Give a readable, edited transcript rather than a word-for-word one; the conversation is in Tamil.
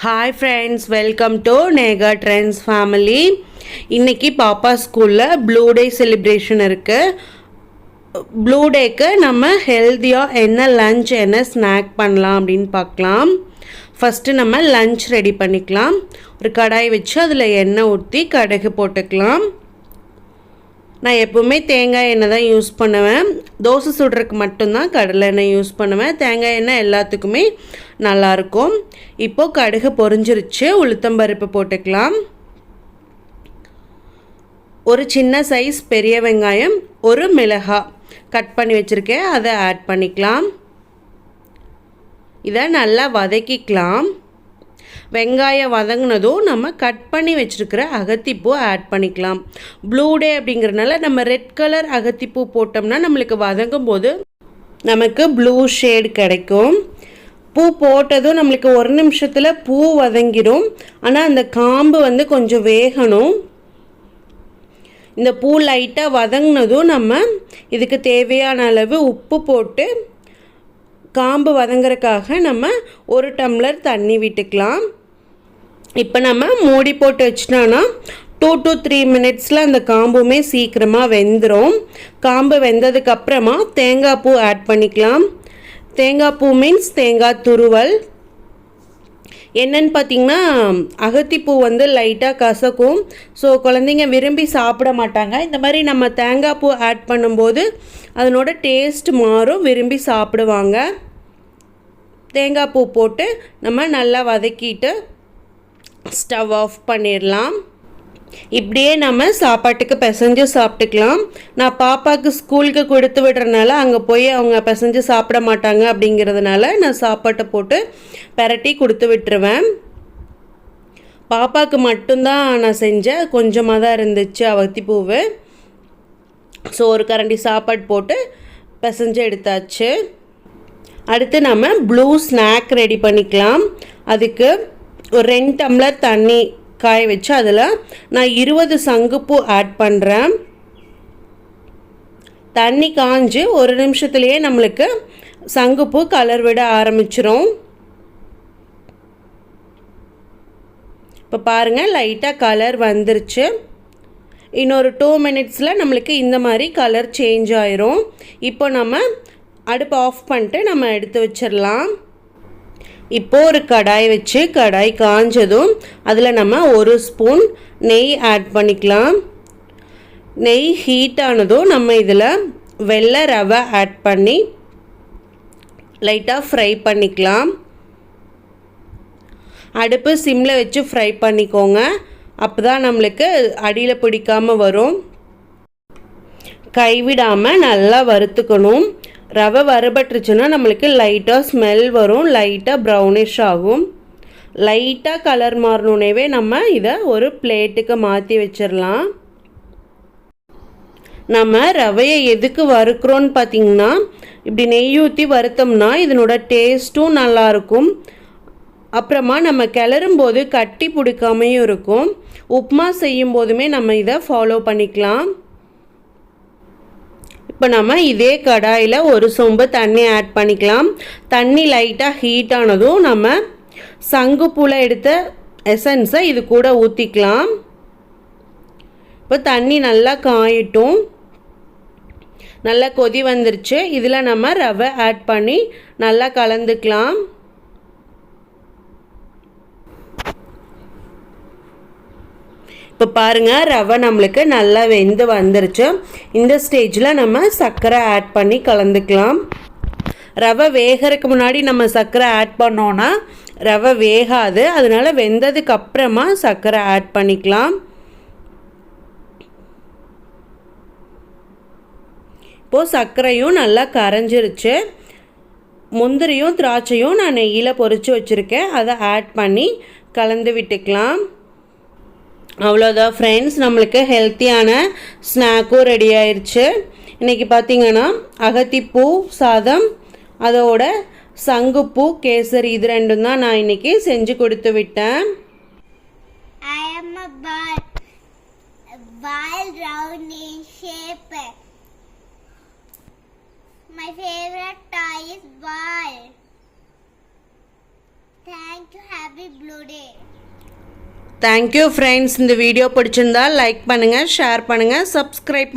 Hi friends, welcome to Neha trends family. இன்றைக்கி பாப்பா ஸ்கூலில் ப்ளூ டே செலிப்ரேஷன் இருக்குது. ப்ளூ டேக்கு நம்ம ஹெல்த்தியாக என்ன லஞ்ச் என்ன ஸ்நாக் பண்ணலாம் அப்படின்னு பார்க்கலாம். ஃபஸ்ட்டு நம்ம லஞ்ச் ரெடி பண்ணிக்கலாம். ஒரு கடாய் வச்சு அதில் எண்ணெய் ஊற்றி கடுகு போட்டுக்கலாம். நான் எப்போவுமே தேங்காய் எண்ணெய் தான் யூஸ் பண்ணுவேன். தோசை சுடுறதுக்கு மட்டும்தான் கடலை எண்ணெய் யூஸ் பண்ணுவேன். தேங்காய் எண்ணெய் எல்லாத்துக்குமே நல்லாயிருக்கும். இப்போது கடுகு பொரிஞ்சிருச்சு. உளுத்தம்பருப்பு போட்டுக்கலாம். ஒரு சின்ன சைஸ் பெரிய வெங்காயம், ஒரு மிளகாய் கட் பண்ணி வச்சுருக்கேன், அதை ஆட் பண்ணிக்கலாம். இதை நல்லா வதக்கிக்கலாம். வெங்காயம் வதங்கினதும் நம்ம கட் பண்ணி வச்சுருக்கிற அகத்திப்பூ ஆட் பண்ணிக்கலாம். ப்ளூ டே அப்படிங்கிறனால நம்ம ரெட் கலர் அகத்திப்பூ போட்டோம்னா நம்மளுக்கு வதங்கும் போது நமக்கு ப்ளூ ஷேட் கிடைக்கும். பூ போட்டதும் நம்மளுக்கு ஒரு நிமிஷத்தில் பூ வதங்கிடும். ஆனால் அந்த காம்பு கொஞ்சம் வேகணும். இந்த பூ லைட்டாக வதங்கினதும் நம்ம இதுக்கு தேவையான அளவு உப்பு போட்டு காம்பு வதங்குறதுக்காக நம்ம ஒரு டம்ளர் தண்ணி விட்டுக்கலாம். இப்போ நம்ம மூடி போட்டு வச்சிட்டோன்னா 2 to 3 மினிட்ஸில் அந்த காம்புமே சீக்கிரமாக வெந்துடும். காம்பு வெந்ததுக்கப்புறமா தேங்காய் பூ ஆட் பண்ணிக்கலாம். தேங்காய் பூ மீன்ஸ் தேங்காய் துருவல். என்னன்னு பார்த்தீங்கன்னா அகத்திப்பூ லைட்டாக கசக்கும். ஸோ குழந்தைங்க விரும்பி சாப்பிட மாட்டாங்க. இந்த மாதிரி நம்ம தேங்காய் பூ ஆட் பண்ணும்போது அதனோட டேஸ்ட் மாறும், விரும்பி சாப்பிடுவாங்க. தேங்காய் பூ போட்டு நம்ம நல்லா வதக்கிட்டு ஸ்டவ் ஆஃப் பண்ணிடலாம். இப்படியே நம்ம சாப்பாட்டுக்கு பிசைஞ்சு சாப்பிட்டுக்கலாம். நான் பாப்பாவுக்கு ஸ்கூலுக்கு கொடுத்து விடுறதுனால அங்கே போய் அவங்க பிசைஞ்சு சாப்பிட மாட்டாங்க. அப்படிங்கிறதுனால நான் சாப்பாட்டை போட்டு பெரட்டி கொடுத்து விட்டுருவேன். பாப்பாவுக்கு மட்டும்தான் நான் செஞ்சேன். கொஞ்சமாக தான் இருந்துச்சு அகத்திப்பூவு. ஸோ ஒரு கரண்டி சாப்பாடு போட்டு பிசைஞ்சு எடுத்தாச்சு. அடுத்து நம்ம ப்ளூ ஸ்நாக் ரெடி பண்ணிக்கலாம். அதுக்கு ஒரு 2 டம்ளர் தண்ணி காய வச்சு அதில் நான் 20 சங்குப்பூ ஆட் பண்ணுறேன். தண்ணி காஞ்சு ஒரு நிமிஷத்துலேயே நம்மளுக்கு சங்குப்பூ கலர் விட ஆரம்பிச்சிரும். இப்போ பாருங்கள், லைட்டாக கலர் வந்துருச்சு. இன்னொரு 2 மினிட்ஸில் நம்மளுக்கு இந்த மாதிரி கலர் சேஞ்ச் ஆயிரும். இப்போ நம்ம அடுப்பு ஆஃப் பண்ணிட்டு நம்ம எடுத்து வச்சிடலாம். இப்போது ஒரு கடாய் வச்சு கடாய் காஞ்சதும் அதில் நம்ம 1 ஸ்பூன் நெய் ஆட் பண்ணிக்கலாம். நெய் ஹீட் ஆனதும் நம்ம இதில் வெள்ளை ரவை ஆட் பண்ணி லைட்டாக ஃப்ரை பண்ணிக்கலாம். அடுப்பு சிம்மில் வச்சு ஃப்ரை பண்ணிக்கோங்க. அப்போ தான் நம்மளுக்கு அடியில் பிடிக்காமல் வரும். கைவிடாமல் நல்லா வறுத்துக்கணும். ரவை வறுபட்டுருச்சுன்னா நம்மளுக்கு லைட்டாக ஸ்மெல் வரும், லைட்டாக ப்ரௌனிஷ் ஆகும். லைட்டாக கலர் மாறணுன்னே நம்ம இதை ஒரு பிளேட்டுக்கு மாற்றி வச்சிடலாம். நம்ம ரவையை எதுக்கு வறுக்கிறோன்னு பார்த்திங்கன்னா, இப்படி நெய் ஊற்றி வறுத்தோம்னா இதனோட டேஸ்ட்டும் நல்லாயிருக்கும். அப்புறமா நம்ம கிளறும் போது கட்டி பிடிக்காமையும் இருக்கும். உப்புமா செய்யும் போதுமே நம்ம இதை ஃபாலோ பண்ணிக்கலாம். இப்போ நம்ம இதே கடாயில் 1 சொம்பு தண்ணி ஆட் பண்ணிக்கலாம். தண்ணி லைட்டாக ஹீட் ஆனதும் நம்ம சங்குப்பூவில் எடுத்த எசன்ஸை இது கூட ஊற்றிக்கலாம். இப்போ தண்ணி நல்லா காயட்டும். நல்லா கொதி வந்துருச்சு. இதில் நம்ம ரவை ஆட் பண்ணி நல்லா கலந்துக்கலாம். இப்போ பாருங்கள், ரவை நம்மளுக்கு நல்லா வெந்து வந்துருச்சு. இந்த ஸ்டேஜில் நம்ம சர்க்கரை ஆட் பண்ணி கலந்துக்கலாம். ரவை வேகிறதுக்கு முன்னாடி நம்ம சர்க்கரை ஆட் பண்ணோன்னா ரவை வேகாது. அதனால் வெந்ததுக்கு அப்புறமா சர்க்கரை ஆட் பண்ணிக்கலாம். இப்போது சர்க்கரையும் நல்லா கரைஞ்சிருச்சு. முந்திரியும் திராட்சையும் நான் நெய்யில் பொரித்து வச்சுருக்கேன், அதை ஆட் பண்ணி கலந்து விட்டுக்கலாம். அவ்வளோதான் ஃப்ரெண்ட்ஸ், நம்மளுக்கு ஹெல்த்தியான ஸ்நாக்கும் ரெடி ஆயிடுச்சு. இன்றைக்கி பார்த்திங்கன்னா அகத்திப்பூ சாதம், அதோட சங்குப்பூ கேசரி, இது ரெண்டும் தான் நான் இன்றைக்கி செஞ்சு கொடுத்து விட்டேன். I am a ball round in shape. My favorite toy is ball. Thank you. Happy Blue Day. Thank you friends. இந்த வீடியோ பிடிச்சிருந்தா லைக் பண்ணுங்கள், ஷேர் பண்ணுங்கள், சப்ஸ்கிரைப்